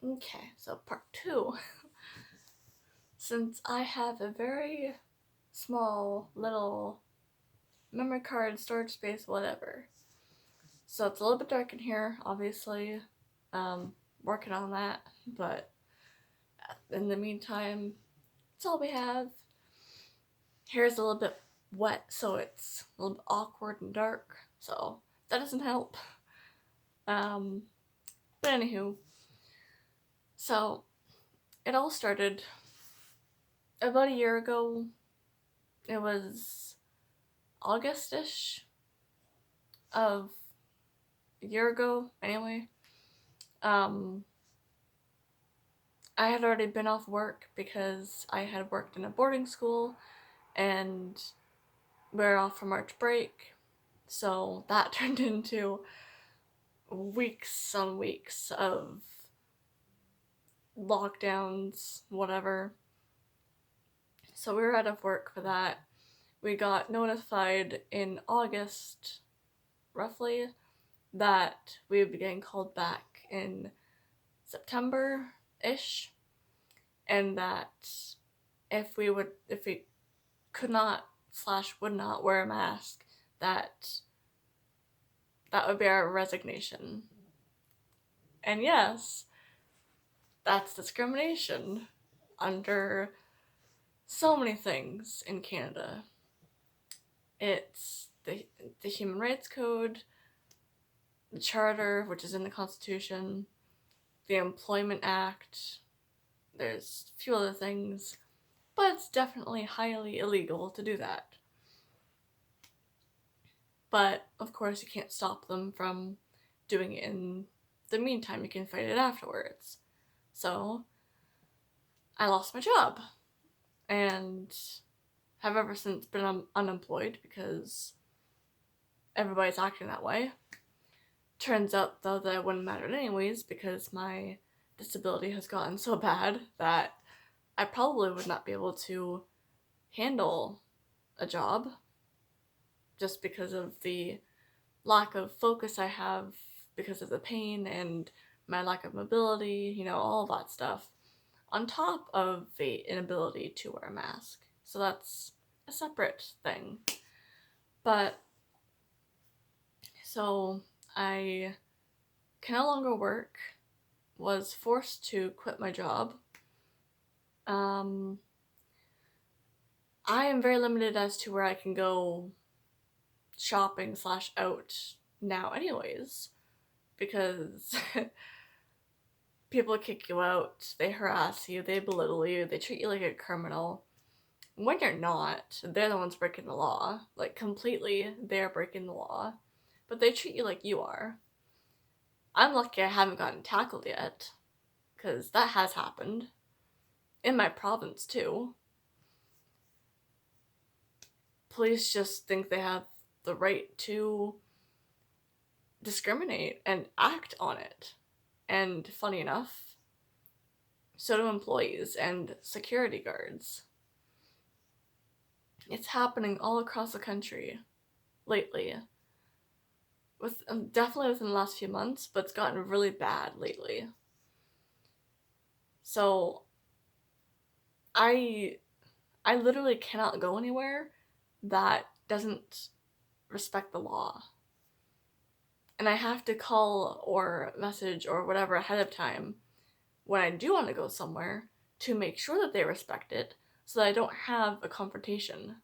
Okay, so part two. Since I have a very small little memory card storage space, whatever. So it's a little bit dark in here, obviously. Working on that, but in the meantime, it's all we have. Hair's a little bit wet, so it's a little bit awkward and dark, so that doesn't help. Um, but anywho, so it all started about a year ago. It was August-ish of a year ago, anyway. Um, I had already been off work because I had worked in a boarding school and we were off for March break. So that turned into weeks on weeks of lockdowns, whatever. So we were out of work for that. We got notified in August, roughly, that we would be getting called back in September ish, and that if we could not slash would not wear a mask, that would be our resignation. And yes, that's discrimination under so many things in Canada. It's the Human Rights Code, the Charter, which is in the Constitution, the Employment Act. There's a few other things, but it's definitely highly illegal to do that. But of course, you can't stop them from doing it in the meantime. You can fight it afterwards. So I lost my job and have ever since been unemployed because everybody's acting that way. Turns out, though, that it wouldn't matter anyways because my disability has gotten so bad that I probably would not be able to handle a job just because of the lack of focus I have because of the pain and my lack of mobility, all that stuff, on top of the inability to wear a mask. So that's a separate thing. But so I can no longer work, was forced to quit my job. I am very limited as to where I can go shopping slash out now anyways, because people kick you out, they harass you, they belittle you, they treat you like a criminal. When you're not, they're the ones breaking the law. Like, completely, they're breaking the law. But they treat you like you are. I'm lucky I haven't gotten tackled yet, because that has happened. In my province, too. Police just think they have the right to discriminate and act on it. And funny enough, so do employees and security guards. It's happening all across the country lately. Definitely within the last few months, but it's gotten really bad lately. So I literally cannot go anywhere that doesn't respect the law. And I have to call or message or whatever ahead of time when I do want to go somewhere to make sure that they respect it so that I don't have a confrontation.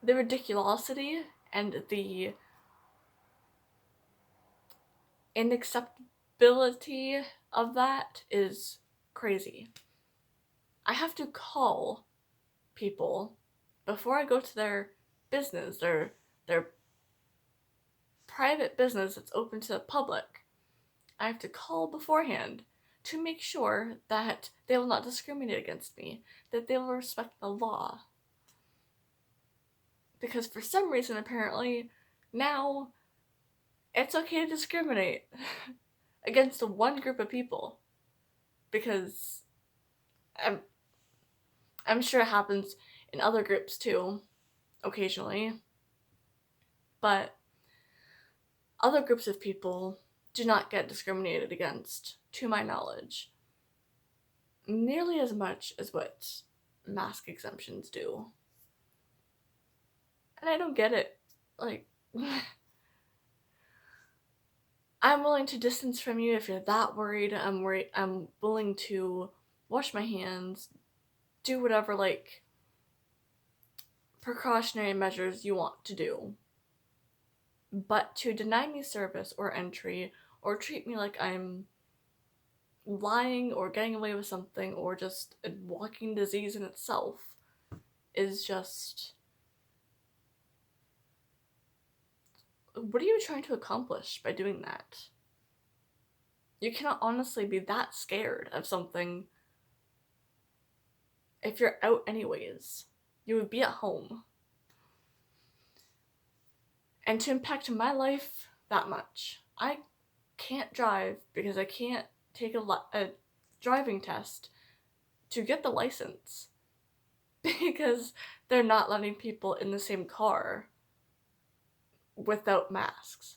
The ridiculosity and the unacceptability of that is crazy. I have to call people before I go to their business, their private business that's open to the public. I have to call beforehand to make sure that they will not discriminate against me, that they will respect the law. Because for some reason, apparently, now it's okay to discriminate against one group of people. Because I'm sure it happens in other groups too, occasionally. But other groups of people do not get discriminated against, to my knowledge, nearly as much as what mask exemptions do. And I don't get it. Like, I'm willing to distance from you if you're that worried. I'm willing to wash my hands, do whatever, like, precautionary measures you want to do. But to deny me service or entry, or treat me like I'm lying or getting away with something, or just a walking disease in itself, is just... What are you trying to accomplish by doing that? You cannot honestly be that scared of something if you're out anyways. You would be at home. And to impact my life that much, I can't drive because I can't take a driving test to get the license because they're not letting people in the same car without masks.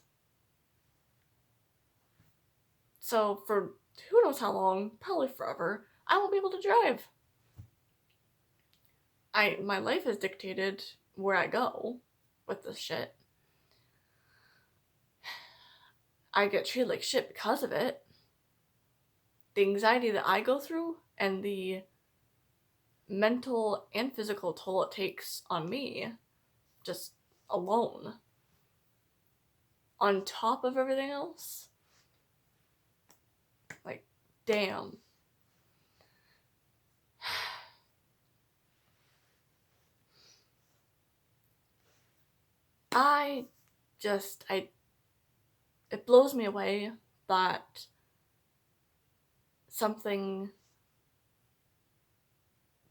So for who knows how long, probably forever, I won't be able to drive. My life is dictated where I go with this shit. I get treated like shit because of it. The anxiety that I go through and the mental and physical toll it takes on me, just alone, on top of everything else, like, damn. It blows me away that something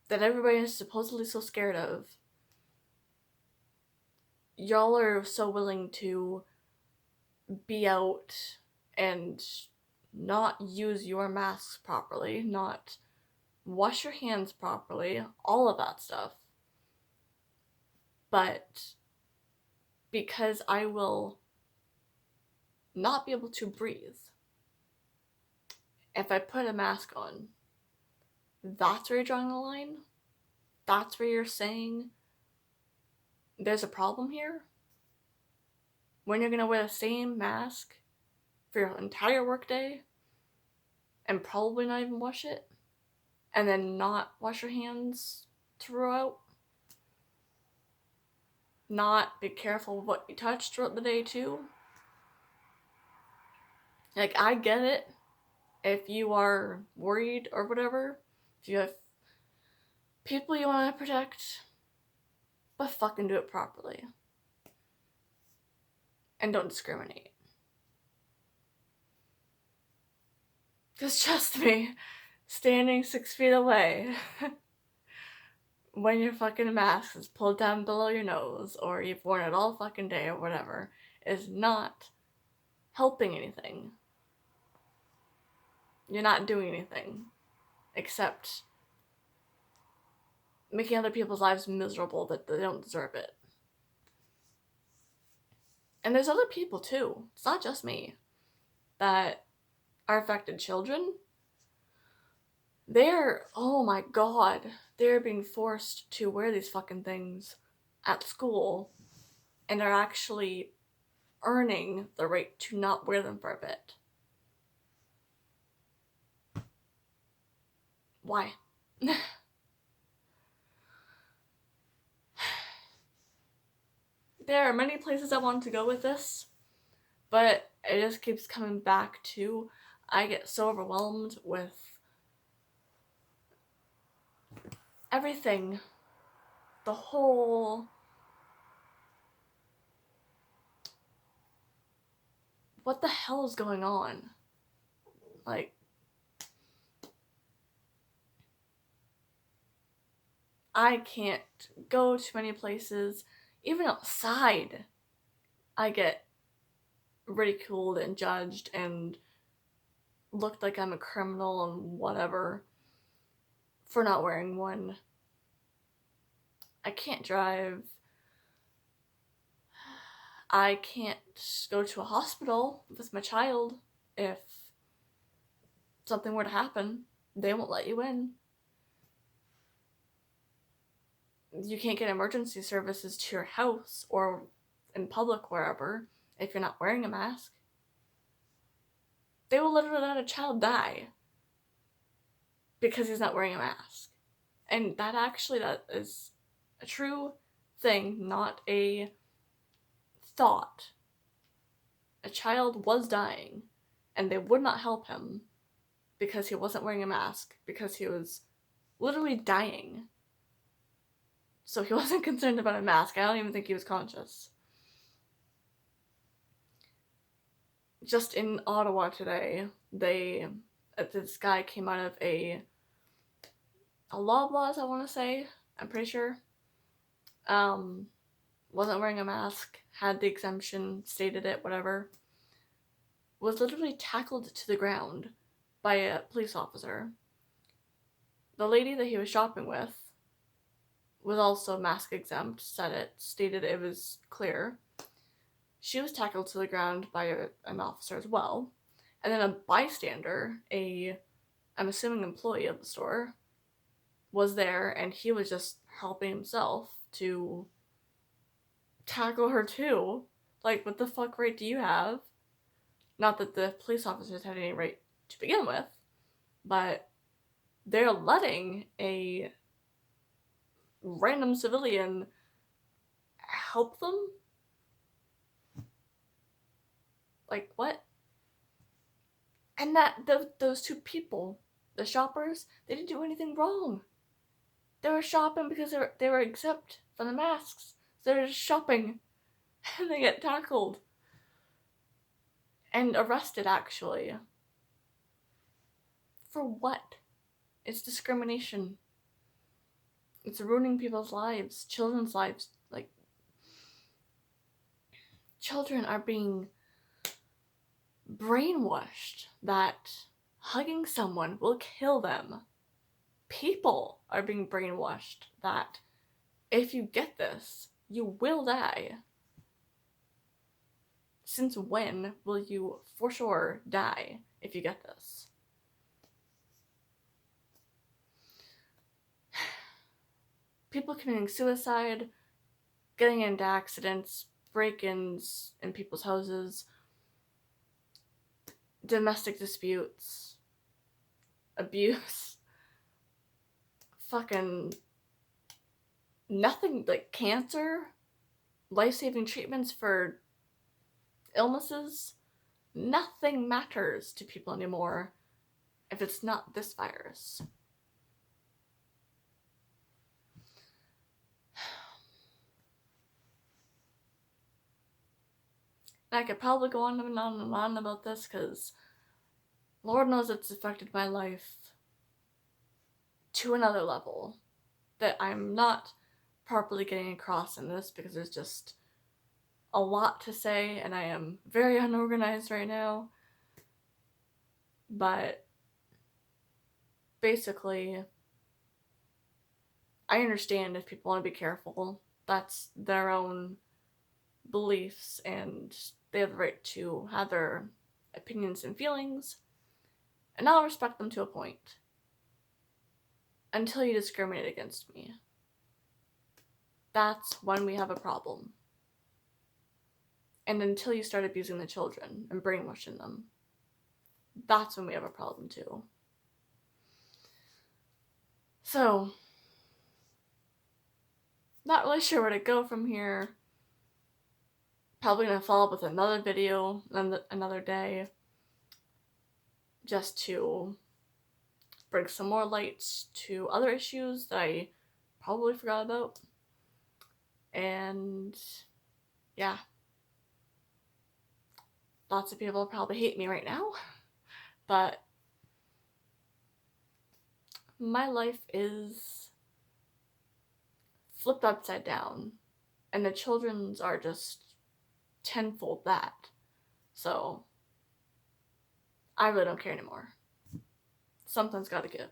that everybody is supposedly so scared of, y'all are so willing to be out and not use your masks properly, not wash your hands properly, all of that stuff. But because I will not be able to breathe if I put a mask on, that's where you're drawing the line? That's where you're saying there's a problem here? When you're gonna wear the same mask for your entire workday and probably not even wash it, and then not wash your hands throughout? Not be careful of what you touch throughout the day too? Like, I get it if you are worried or whatever, if you have people you want to protect, but fucking do it properly. And don't discriminate. Because trust me, standing 6 feet away when your fucking mask is pulled down below your nose, or you've worn it all fucking day or whatever, is not helping anything. You're not doing anything except making other people's lives miserable that they don't deserve it. And there's other people too, it's not just me, that are affected. Children, they're, oh my god, they're being forced to wear these fucking things at school and are actually earning the right to not wear them for a bit. Why? There are many places I want to go with this, but it just keeps coming back to, I get so overwhelmed with everything. The whole... what the hell is going on? Like, I can't go to many places. Even outside, I get ridiculed and judged and looked like I'm a criminal and whatever for not wearing one. I can't drive. I can't go to a hospital with my child if something were to happen, they won't let you in. You can't get emergency services to your house or in public, wherever, if you're not wearing a mask. They will literally let a child die because he's not wearing a mask. And that is a true thing, not a thought. A child was dying, and they would not help him because he wasn't wearing a mask, because he was literally dying. So he wasn't concerned about a mask. I don't even think he was conscious. Just in Ottawa today, this guy came out of a Loblaws, I want to say. I'm pretty sure. Wasn't wearing a mask, had the exemption, stated it, whatever. Was literally tackled to the ground by a police officer. The lady that he was shopping with was also mask exempt, stated it was clear. She was tackled to the ground by an officer as well. And then a bystander, I'm assuming employee of the store, was there, and he was just helping himself to tackle her too. Like, what the fuck right do you have? Not that the police officers had any right to begin with, but they're letting a random civilian help them? Like, what? And those two people, the shoppers, they didn't do anything wrong. They were shopping because they were exempt from the masks. So they're just shopping, and they get tackled. And arrested, actually. For what? It's discrimination. It's ruining people's lives, children's lives. Like, children are being brainwashed that hugging someone will kill them. People are being brainwashed that if you get this, you will die. Since when will you for sure die if you get this? People committing suicide, getting into accidents, break-ins in people's houses, domestic disputes, abuse, fucking nothing, like cancer, life-saving treatments for illnesses. Nothing matters to people anymore if it's not this virus. And I could probably go on and on and on about this because Lord knows it's affected my life to another level that I'm not properly getting across in this because there's just a lot to say and I am very unorganized right now. But basically, I understand if people want to be careful. That's their own beliefs and they have the right to have their opinions and feelings, and I'll respect them to a point. Until you discriminate against me. That's when we have a problem. And until you start abusing the children and brainwashing them, that's when we have a problem too. So, not really sure where to go from here. Probably gonna follow up with another video another day, just to bring some more light to other issues that I probably forgot about. And yeah, lots of people probably hate me right now, but my life is flipped upside down, and the children's are just tenfold that. So I really don't care anymore. Something's gotta give.